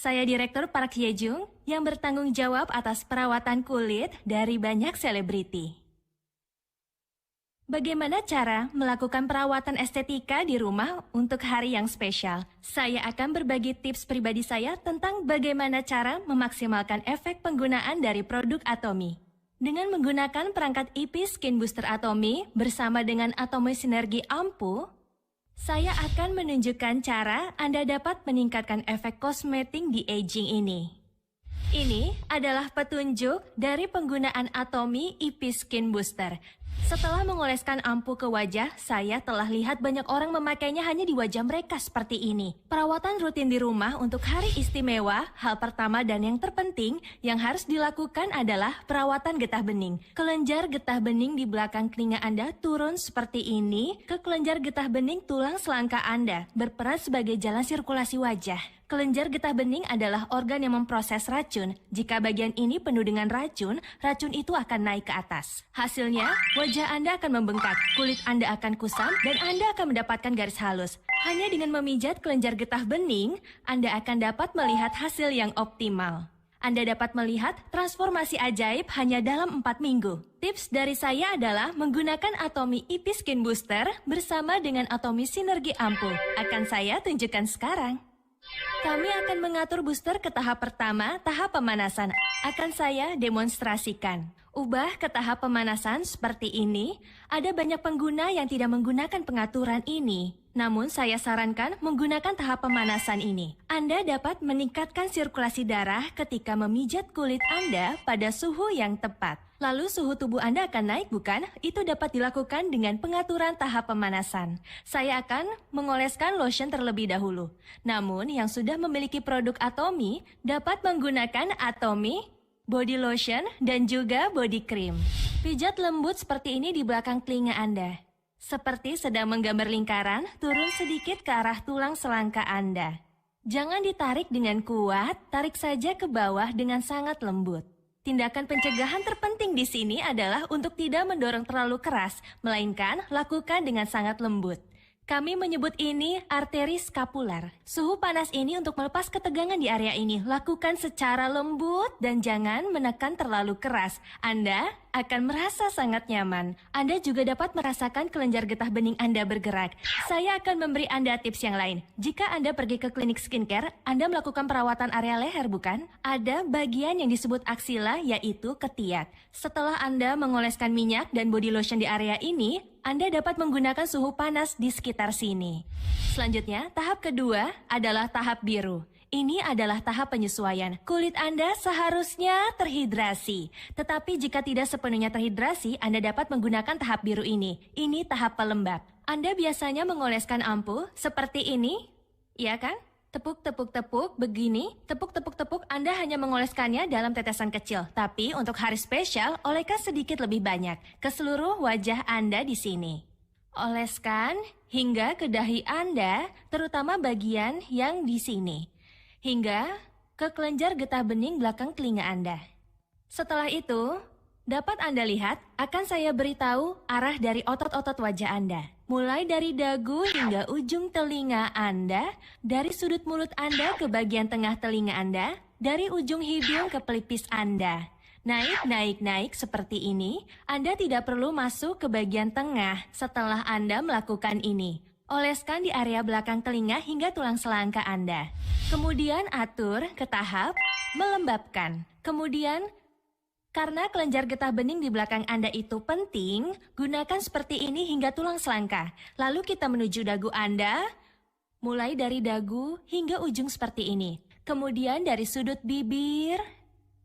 Saya Direktur Park Hyejung yang bertanggung jawab atas perawatan kulit dari banyak selebriti. Bagaimana cara melakukan perawatan estetika di rumah untuk hari yang spesial? Saya akan berbagi tips pribadi saya tentang bagaimana cara memaksimalkan efek penggunaan dari produk Atomy. Dengan menggunakan perangkat EP Skin Booster Atomy bersama dengan Atomy Sinergi Ampuh, saya akan menunjukkan cara Anda dapat meningkatkan efek kosmetik di aging ini. Ini adalah petunjuk dari penggunaan Atomy EP Skin Booster. Setelah mengoleskan ampuh ke wajah, saya telah lihat banyak orang memakainya hanya di wajah mereka seperti ini. Perawatan rutin di rumah untuk hari istimewa, hal pertama dan yang terpenting yang harus dilakukan adalah perawatan getah bening. Kelenjar getah bening di belakang telinga Anda turun seperti ini ke kelenjar getah bening tulang selangka Anda, berperan sebagai jalan sirkulasi wajah. Kelenjar getah bening adalah organ yang memproses racun. Jika bagian ini penuh dengan racun, racun itu akan naik ke atas. Hasilnya, wajah Anda akan membengkak, kulit Anda akan kusam, dan Anda akan mendapatkan garis halus. Hanya dengan memijat kelenjar getah bening, Anda akan dapat melihat hasil yang optimal. Anda dapat melihat transformasi ajaib hanya dalam 4 minggu. Tips dari saya adalah menggunakan Atomy EP Skin Booster bersama dengan Atomy Sinergi Ampuh. Akan saya tunjukkan sekarang. Kami akan mengatur booster ke tahap pertama, tahap pemanasan. Akan saya demonstrasikan. Ubah ke tahap pemanasan seperti ini. Ada banyak pengguna yang tidak menggunakan pengaturan ini. Namun saya sarankan menggunakan tahap pemanasan ini. Anda dapat meningkatkan sirkulasi darah ketika memijat kulit Anda pada suhu yang tepat. Lalu suhu tubuh Anda akan naik, bukan? Itu dapat dilakukan dengan pengaturan tahap pemanasan. Saya akan mengoleskan lotion terlebih dahulu. Namun yang sudah memiliki produk Atomy dapat menggunakan Atomy body lotion dan juga body cream. Pijat lembut seperti ini di belakang telinga Anda. Seperti sedang menggambar lingkaran, turun sedikit ke arah tulang selangka Anda. Jangan ditarik dengan kuat, tarik saja ke bawah dengan sangat lembut. Tindakan pencegahan terpenting di sini adalah untuk tidak mendorong terlalu keras, melainkan lakukan dengan sangat lembut. Kami menyebut ini arteri skapular. Suhu panas ini untuk melepas ketegangan di area ini. Lakukan secara lembut dan jangan menekan terlalu keras. Anda akan merasa sangat nyaman. Anda juga dapat merasakan kelenjar getah bening Anda bergerak. Saya akan memberi Anda tips yang lain. Jika Anda pergi ke klinik skincare, Anda melakukan perawatan area leher, bukan? Ada bagian yang disebut aksila, yaitu ketiak. Setelah Anda mengoleskan minyak dan body lotion di area ini, Anda dapat menggunakan suhu panas di sekitar sini. Selanjutnya, tahap kedua adalah tahap biru. Ini adalah tahap penyesuaian. Kulit Anda seharusnya terhidrasi. Tetapi jika tidak sepenuhnya terhidrasi, Anda dapat menggunakan tahap biru ini. Ini tahap pelembab. Anda biasanya mengoleskan ampuh seperti ini, iya kan? Tepuk-tepuk-tepuk begini, tepuk-tepuk-tepuk Anda hanya mengoleskannya dalam tetesan kecil. Tapi untuk hari spesial, oleskan sedikit lebih banyak ke seluruh wajah Anda di sini. Oleskan hingga ke dahi Anda, terutama bagian yang di sini. Hingga ke kelenjar getah bening belakang telinga Anda. Setelah itu, dapat Anda lihat, akan saya beritahu arah dari otot-otot wajah Anda. Mulai dari dagu hingga ujung telinga Anda, dari sudut mulut Anda ke bagian tengah telinga Anda, dari ujung hidung ke pelipis Anda. Naik seperti ini, Anda tidak perlu masuk ke bagian tengah setelah Anda melakukan ini. Oleskan di area belakang telinga hingga tulang selangka Anda. Kemudian atur ke tahap melembabkan. Kemudian, karena kelenjar getah bening di belakang Anda itu penting, gunakan seperti ini hingga tulang selangka. Lalu kita menuju dagu Anda, mulai dari dagu hingga ujung seperti ini. Kemudian dari sudut bibir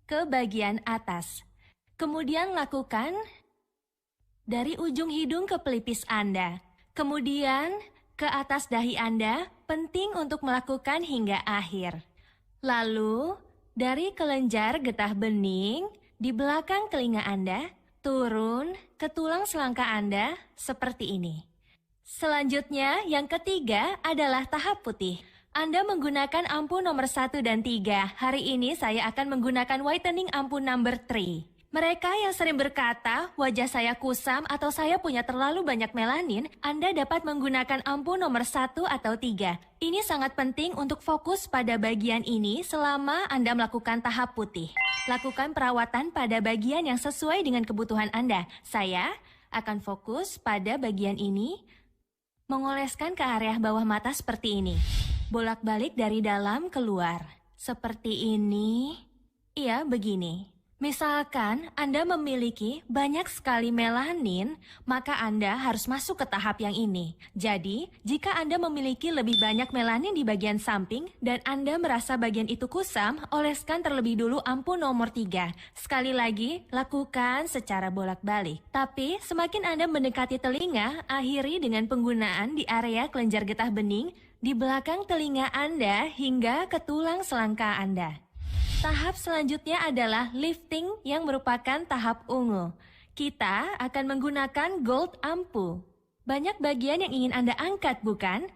ke bagian atas. Kemudian lakukan dari ujung hidung ke pelipis Anda. Kemudian ke atas dahi Anda, penting untuk melakukan hingga akhir. Lalu dari kelenjar getah bening di belakang telinga Anda, turun ke tulang selangka Anda seperti ini. Selanjutnya, yang ketiga adalah tahap putih. Anda menggunakan ampuh nomor 1 dan 3. Hari ini saya akan menggunakan whitening ampuh number 3. Mereka yang sering berkata, wajah saya kusam atau saya punya terlalu banyak melanin, Anda dapat menggunakan ampu nomor 1 atau 3. Ini sangat penting untuk fokus pada bagian ini selama Anda melakukan tahap putih. Lakukan perawatan pada bagian yang sesuai dengan kebutuhan Anda. Saya akan fokus pada bagian ini, mengoleskan ke area bawah mata seperti ini. Bolak-balik dari dalam keluar. Seperti ini. Iya, begini. Misalkan Anda memiliki banyak sekali melanin, maka Anda harus masuk ke tahap yang ini. Jadi, jika Anda memiliki lebih banyak melanin di bagian samping dan Anda merasa bagian itu kusam, oleskan terlebih dulu ampu nomor 3. Sekali lagi, lakukan secara bolak-balik. Tapi, semakin Anda mendekati telinga, akhiri dengan penggunaan di area kelenjar getah bening, di belakang telinga Anda hingga ke tulang selangka Anda. Tahap selanjutnya adalah lifting yang merupakan tahap ungu. Kita akan menggunakan gold ampu. Banyak bagian yang ingin Anda angkat, bukan?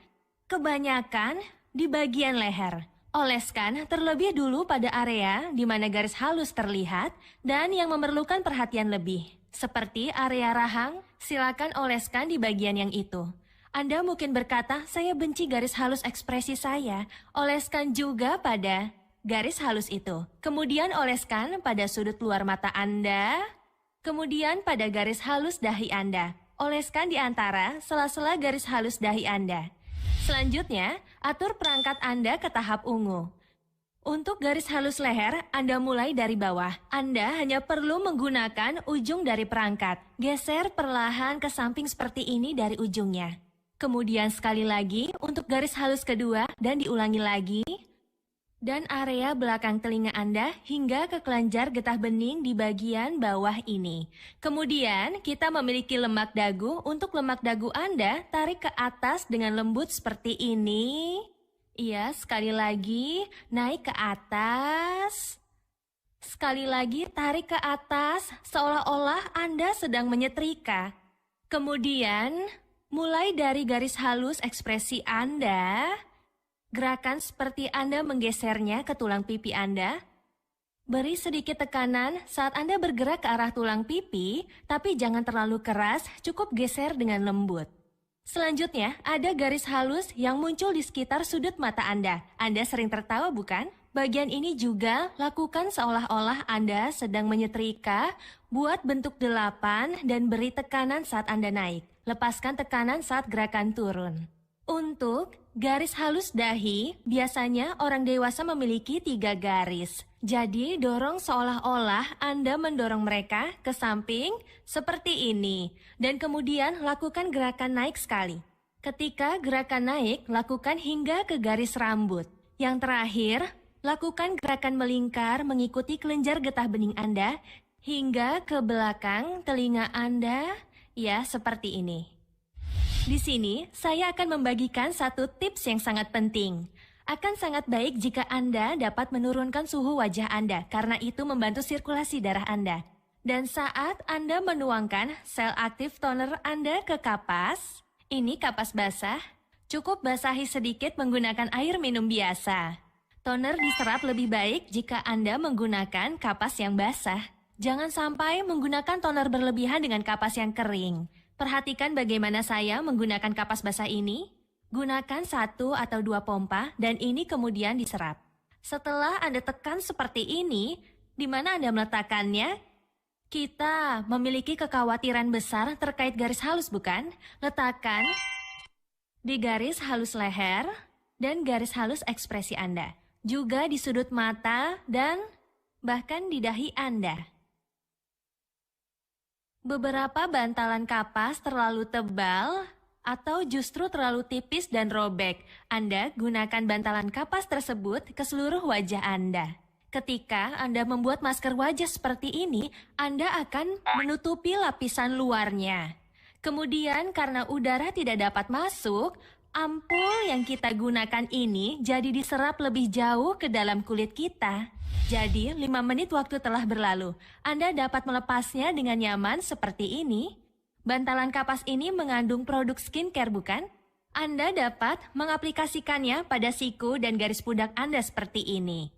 Kebanyakan di bagian leher. Oleskan terlebih dulu pada area di mana garis halus terlihat dan yang memerlukan perhatian lebih. Seperti area rahang, silakan oleskan di bagian yang itu. Anda mungkin berkata, saya benci garis halus ekspresi saya. Oleskan juga pada garis halus itu. Kemudian oleskan pada sudut luar mata Anda. Kemudian pada garis halus dahi Anda. Oleskan di antara sela-sela garis halus dahi Anda. Selanjutnya, atur perangkat Anda ke tahap ungu. Untuk garis halus leher, Anda mulai dari bawah. Anda hanya perlu menggunakan ujung dari perangkat. Geser perlahan ke samping seperti ini dari ujungnya. Kemudian sekali lagi untuk garis halus kedua dan diulangi lagi. Dan area belakang telinga Anda hingga ke kelenjar getah bening di bagian bawah ini. Kemudian kita memiliki lemak dagu. Untuk lemak dagu Anda, tarik ke atas dengan lembut seperti ini. Iya, sekali lagi, naik ke atas. Sekali lagi, tarik ke atas, seolah-olah Anda sedang menyetrika. Kemudian, mulai dari garis halus ekspresi Anda, gerakan seperti Anda menggesernya ke tulang pipi Anda. Beri sedikit tekanan saat Anda bergerak ke arah tulang pipi, tapi jangan terlalu keras, cukup geser dengan lembut. Selanjutnya, ada garis halus yang muncul di sekitar sudut mata Anda. Anda sering tertawa, bukan? Bagian ini juga lakukan seolah-olah Anda sedang menyetrika, buat bentuk 8 dan beri tekanan saat Anda naik. Lepaskan tekanan saat gerakan turun. Untuk garis halus dahi, biasanya orang dewasa memiliki 3 garis. Jadi, dorong seolah-olah Anda mendorong mereka ke samping seperti ini. Dan kemudian lakukan gerakan naik sekali. Ketika gerakan naik, lakukan hingga ke garis rambut. Yang terakhir, lakukan gerakan melingkar mengikuti kelenjar getah bening Anda hingga ke belakang telinga Anda, ya seperti ini. Di sini, saya akan membagikan satu tips yang sangat penting. Akan sangat baik jika Anda dapat menurunkan suhu wajah Anda, karena itu membantu sirkulasi darah Anda. Dan saat Anda menuangkan sel aktif toner Anda ke kapas, ini kapas basah, cukup basahi sedikit menggunakan air minum biasa. Toner diserap lebih baik jika Anda menggunakan kapas yang basah. Jangan sampai menggunakan toner berlebihan dengan kapas yang kering. Perhatikan bagaimana saya menggunakan kapas basah ini. Gunakan 1 atau 2 pompa dan ini kemudian diserap. Setelah Anda tekan seperti ini, di mana Anda meletakkannya? Kita memiliki kekhawatiran besar terkait garis halus, bukan? Letakkan di garis halus leher dan garis halus ekspresi Anda. Juga di sudut mata dan bahkan di dahi Anda. Beberapa bantalan kapas terlalu tebal atau justru terlalu tipis dan robek. Anda gunakan bantalan kapas tersebut ke seluruh wajah Anda. Ketika Anda membuat masker wajah seperti ini, Anda akan menutupi lapisan luarnya. Kemudian karena udara tidak dapat masuk, ampul yang kita gunakan ini jadi diserap lebih jauh ke dalam kulit kita. Jadi, 5 menit waktu telah berlalu. Anda dapat melepasnya dengan nyaman seperti ini. Bantalan kapas ini mengandung produk skincare, bukan? Anda dapat mengaplikasikannya pada siku dan garis pundak Anda seperti ini.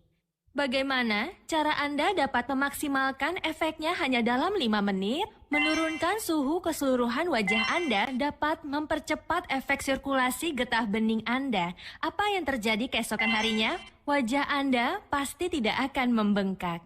Bagaimana cara Anda dapat memaksimalkan efeknya hanya dalam 5 menit? Menurunkan suhu keseluruhan wajah Anda dapat mempercepat efek sirkulasi getah bening Anda. Apa yang terjadi keesokan harinya? Wajah Anda pasti tidak akan membengkak.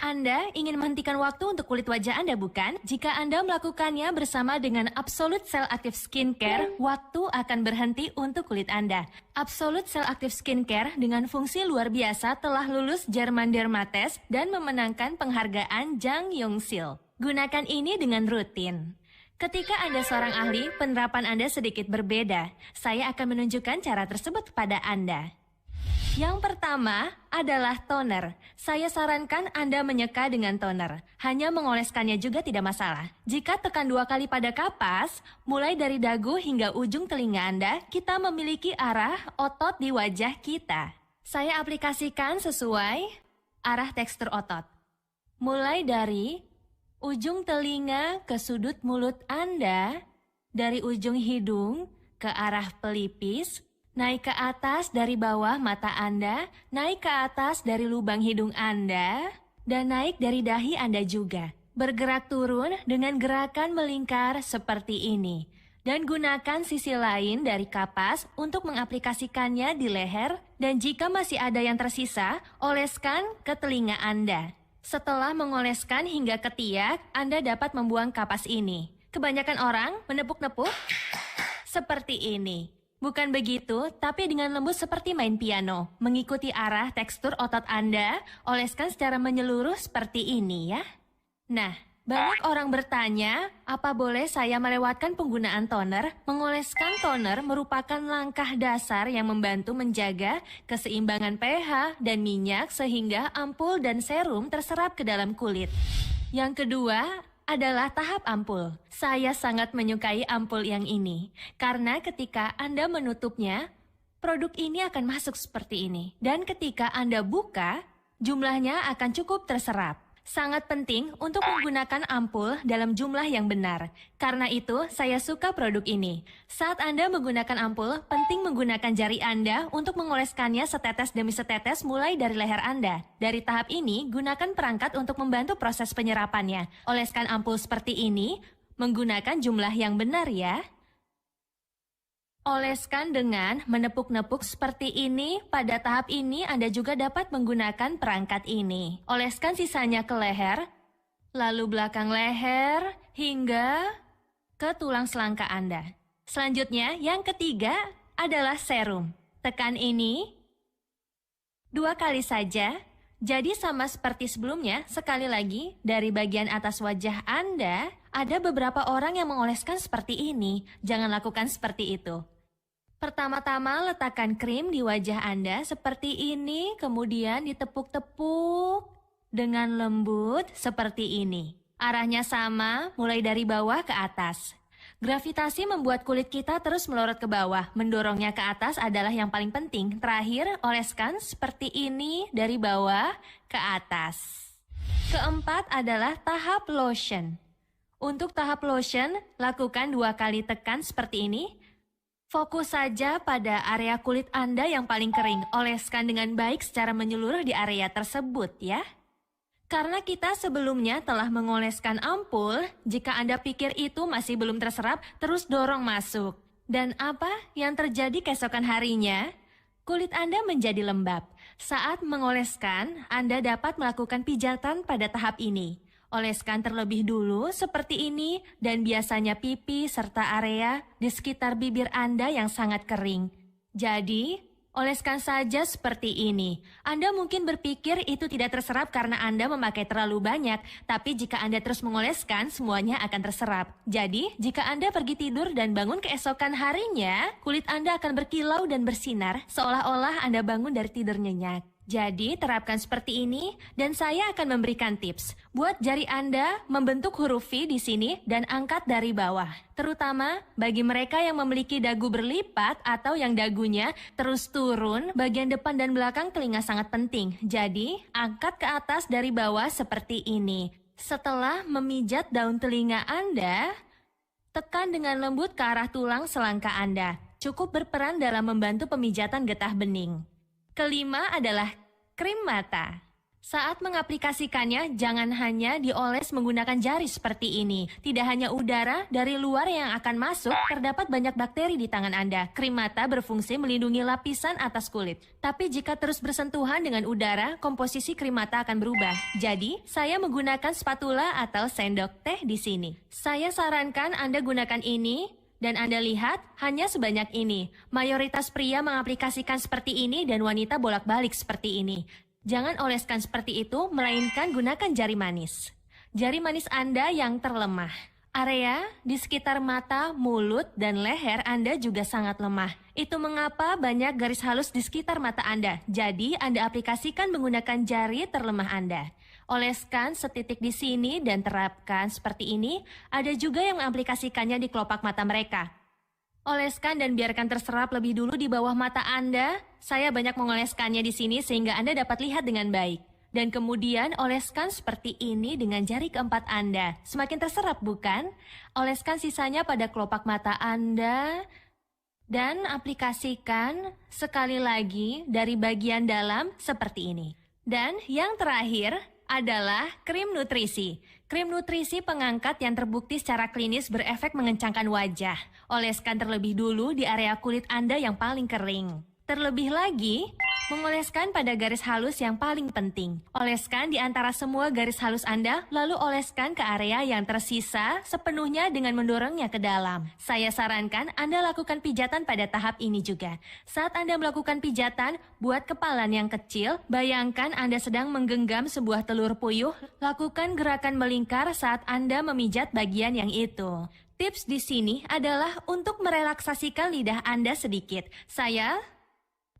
Anda ingin menghentikan waktu untuk kulit wajah Anda, bukan? Jika Anda melakukannya bersama dengan Absolute Cell Active Skincare, waktu akan berhenti untuk kulit Anda. Absolute Cell Active Skincare dengan fungsi luar biasa telah lulus Jerman Dermates dan memenangkan penghargaan Jang Yongsil. Gunakan ini dengan rutin. Ketika Anda seorang ahli, penerapan Anda sedikit berbeda. Saya akan menunjukkan cara tersebut kepada Anda. Yang pertama adalah toner. Saya sarankan Anda menyeka dengan toner. Hanya mengoleskannya juga tidak masalah. Jika tekan 2 kali pada kapas, mulai dari dagu hingga ujung telinga Anda, kita memiliki arah otot di wajah kita. Saya aplikasikan sesuai arah tekstur otot. Mulai dari ujung telinga ke sudut mulut Anda, dari ujung hidung ke arah pelipis, naik ke atas dari bawah mata Anda, naik ke atas dari lubang hidung Anda, dan naik dari dahi Anda juga. Bergerak turun dengan gerakan melingkar seperti ini. Dan gunakan sisi lain dari kapas untuk mengaplikasikannya di leher, dan jika masih ada yang tersisa, oleskan ke telinga Anda. Setelah mengoleskan hingga ketiak, Anda dapat membuang kapas ini. Kebanyakan orang menepuk-nepuk seperti ini. Bukan begitu, tapi dengan lembut seperti main piano. Mengikuti arah tekstur otot Anda, oleskan secara menyeluruh seperti ini ya. Nah, banyak orang bertanya, apa boleh saya melewatkan penggunaan toner? Mengoleskan toner merupakan langkah dasar yang membantu menjaga keseimbangan pH dan minyak sehingga ampul dan serum terserap ke dalam kulit. Yang kedua adalah tahap ampul. Saya sangat menyukai ampul yang ini, karena ketika Anda menutupnya, produk ini akan masuk seperti ini. Dan ketika Anda buka, jumlahnya akan cukup terserap. Sangat penting untuk menggunakan ampul dalam jumlah yang benar. Karena itu, saya suka produk ini. Saat Anda menggunakan ampul, penting menggunakan jari Anda untuk mengoleskannya setetes demi setetes mulai dari leher Anda. Dari tahap ini, gunakan perangkat untuk membantu proses penyerapannya. Oleskan ampul seperti ini, menggunakan jumlah yang benar ya. Oleskan dengan menepuk-nepuk seperti ini. Pada tahap ini Anda juga dapat menggunakan perangkat ini. Oleskan sisanya ke leher, lalu belakang leher, hingga ke tulang selangka Anda. Selanjutnya, yang ketiga adalah serum. Tekan ini 2 kali saja. Jadi sama seperti sebelumnya, sekali lagi, dari bagian atas wajah Anda, ada beberapa orang yang mengoleskan seperti ini. Jangan lakukan seperti itu. Pertama-tama letakkan krim di wajah Anda seperti ini, kemudian ditepuk-tepuk dengan lembut seperti ini. Arahnya sama, mulai dari bawah ke atas. Gravitasi membuat kulit kita terus melorot ke bawah. Mendorongnya ke atas adalah yang paling penting. Terakhir, oleskan seperti ini dari bawah ke atas. Keempat adalah tahap lotion. Untuk tahap lotion, lakukan 2 kali tekan seperti ini. Fokus saja pada area kulit Anda yang paling kering. Oleskan dengan baik secara menyeluruh di area tersebut ya. Karena kita sebelumnya telah mengoleskan ampul, jika Anda pikir itu masih belum terserap, terus dorong masuk. Dan apa yang terjadi keesokan harinya? Kulit Anda menjadi lembab. Saat mengoleskan, Anda dapat melakukan pijatan pada tahap ini. Oleskan terlebih dulu seperti ini dan biasanya pipi serta area di sekitar bibir Anda yang sangat kering. Jadi, oleskan saja seperti ini. Anda mungkin berpikir itu tidak terserap karena Anda memakai terlalu banyak, tapi jika Anda terus mengoleskan, semuanya akan terserap. Jadi, jika Anda pergi tidur dan bangun keesokan harinya, kulit Anda akan berkilau dan bersinar seolah-olah Anda bangun dari tidur nyenyak. Jadi, terapkan seperti ini dan saya akan memberikan tips. Buat jari Anda membentuk huruf V di sini dan angkat dari bawah. Terutama bagi mereka yang memiliki dagu berlipat atau yang dagunya terus turun, bagian depan dan belakang telinga sangat penting. Jadi, angkat ke atas dari bawah seperti ini. Setelah memijat daun telinga Anda, tekan dengan lembut ke arah tulang selangka Anda. Cukup berperan dalam membantu pemijatan getah bening. Kelima adalah krim mata. Saat mengaplikasikannya, jangan hanya dioles menggunakan jari seperti ini. Tidak hanya udara dari luar yang akan masuk, terdapat banyak bakteri di tangan Anda. Krim mata berfungsi melindungi lapisan atas kulit. Tapi jika terus bersentuhan dengan udara, komposisi krim mata akan berubah. Jadi, saya menggunakan spatula atau sendok teh di sini. Saya sarankan Anda gunakan ini. Dan Anda lihat, hanya sebanyak ini. Mayoritas pria mengaplikasikan seperti ini dan wanita bolak-balik seperti ini. Jangan oleskan seperti itu, melainkan gunakan jari manis. Jari manis Anda yang terlemah. Area di sekitar mata, mulut, dan leher Anda juga sangat lemah. Itu mengapa banyak garis halus di sekitar mata Anda. Jadi, Anda aplikasikan menggunakan jari terlemah Anda. Oleskan setitik di sini dan terapkan seperti ini. Ada juga yang mengaplikasikannya di kelopak mata mereka. Oleskan dan biarkan terserap lebih dulu di bawah mata Anda. Saya banyak mengoleskannya di sini sehingga Anda dapat lihat dengan baik. Dan kemudian oleskan seperti ini dengan jari keempat Anda. Semakin terserap, bukan? Oleskan sisanya pada kelopak mata Anda. Dan aplikasikan sekali lagi dari bagian dalam seperti ini. Dan yang terakhir adalah krim nutrisi. Krim nutrisi pengangkat yang terbukti secara klinis berefek mengencangkan wajah. Oleskan terlebih dulu di area kulit Anda yang paling kering. Terlebih lagi, mengoleskan pada garis halus yang paling penting. Oleskan di antara semua garis halus Anda, lalu oleskan ke area yang tersisa sepenuhnya dengan mendorongnya ke dalam. Saya sarankan Anda lakukan pijatan pada tahap ini juga. Saat Anda melakukan pijatan, buat kepalan yang kecil, bayangkan Anda sedang menggenggam sebuah telur puyuh, lakukan gerakan melingkar saat Anda memijat bagian yang itu. Tips di sini adalah untuk merelaksasikan lidah Anda sedikit. Saya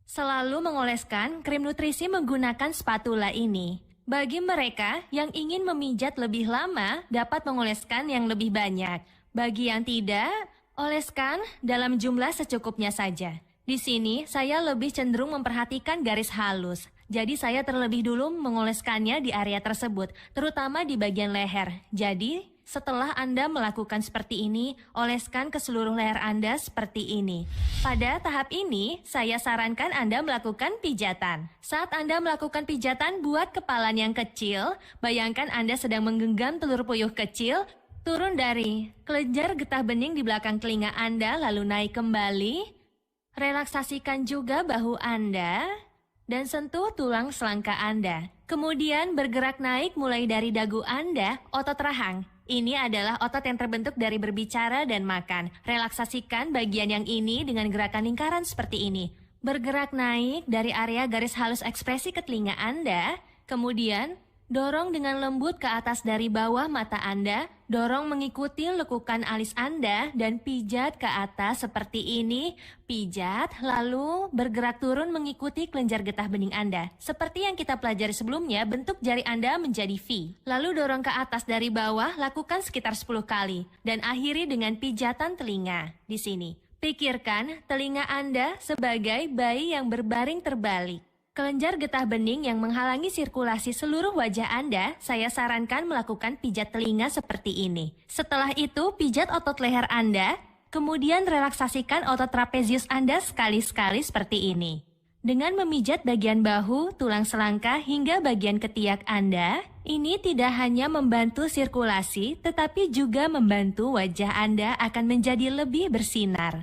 selalu mengoleskan krim nutrisi menggunakan spatula ini. Bagi mereka yang ingin memijat lebih lama, dapat mengoleskan yang lebih banyak. Bagi yang tidak, oleskan dalam jumlah secukupnya saja. Di sini, saya lebih cenderung memperhatikan garis halus. Jadi saya terlebih dulu mengoleskannya di area tersebut, terutama di bagian leher. Jadi, setelah Anda melakukan seperti ini, oleskan ke seluruh leher Anda seperti ini. Pada tahap ini, saya sarankan Anda melakukan pijatan. Saat Anda melakukan pijatan, buat kepalan yang kecil. Bayangkan Anda sedang menggenggam telur puyuh kecil, turun dari kelenjar getah bening di belakang telinga Anda, lalu naik kembali. Relaksasikan juga bahu Anda dan sentuh tulang selangka Anda. Kemudian bergerak naik mulai dari dagu Anda, otot rahang. Ini adalah otot yang terbentuk dari berbicara dan makan. Relaksasikan bagian yang ini dengan gerakan lingkaran seperti ini. Bergerak naik dari area garis halus ekspresi ke telinga Anda, kemudian dorong dengan lembut ke atas dari bawah mata Anda, dorong mengikuti lekukan alis Anda dan pijat ke atas seperti ini. Pijat, lalu bergerak turun mengikuti kelenjar getah bening Anda. Seperti yang kita pelajari sebelumnya, bentuk jari Anda menjadi V. Lalu dorong ke atas dari bawah, lakukan sekitar 10 kali. Dan akhiri dengan pijatan telinga di sini. Pikirkan telinga Anda sebagai bayi yang berbaring terbalik. Kelenjar getah bening yang menghalangi sirkulasi seluruh wajah Anda, saya sarankan melakukan pijat telinga seperti ini. Setelah itu, pijat otot leher Anda, kemudian relaksasikan otot trapezius Anda sekali-sekali seperti ini. Dengan memijat bagian bahu, tulang selangka, hingga bagian ketiak Anda, ini tidak hanya membantu sirkulasi, tetapi juga membantu wajah Anda akan menjadi lebih bersinar.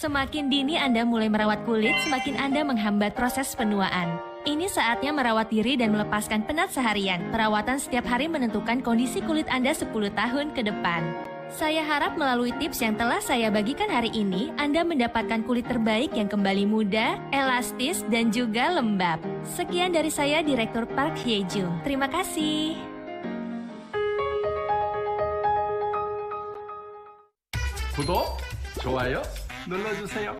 Semakin dini Anda mulai merawat kulit, semakin Anda menghambat proses penuaan. Ini saatnya merawat diri dan melepaskan penat seharian. Perawatan setiap hari menentukan kondisi kulit Anda 10 tahun ke depan. Saya harap melalui tips yang telah saya bagikan hari ini, Anda mendapatkan kulit terbaik yang kembali muda, elastis, dan juga lembab. Sekian dari saya, Direktur Park Hye-jung. Terima kasih. 구독, 좋아요 눌러주세요.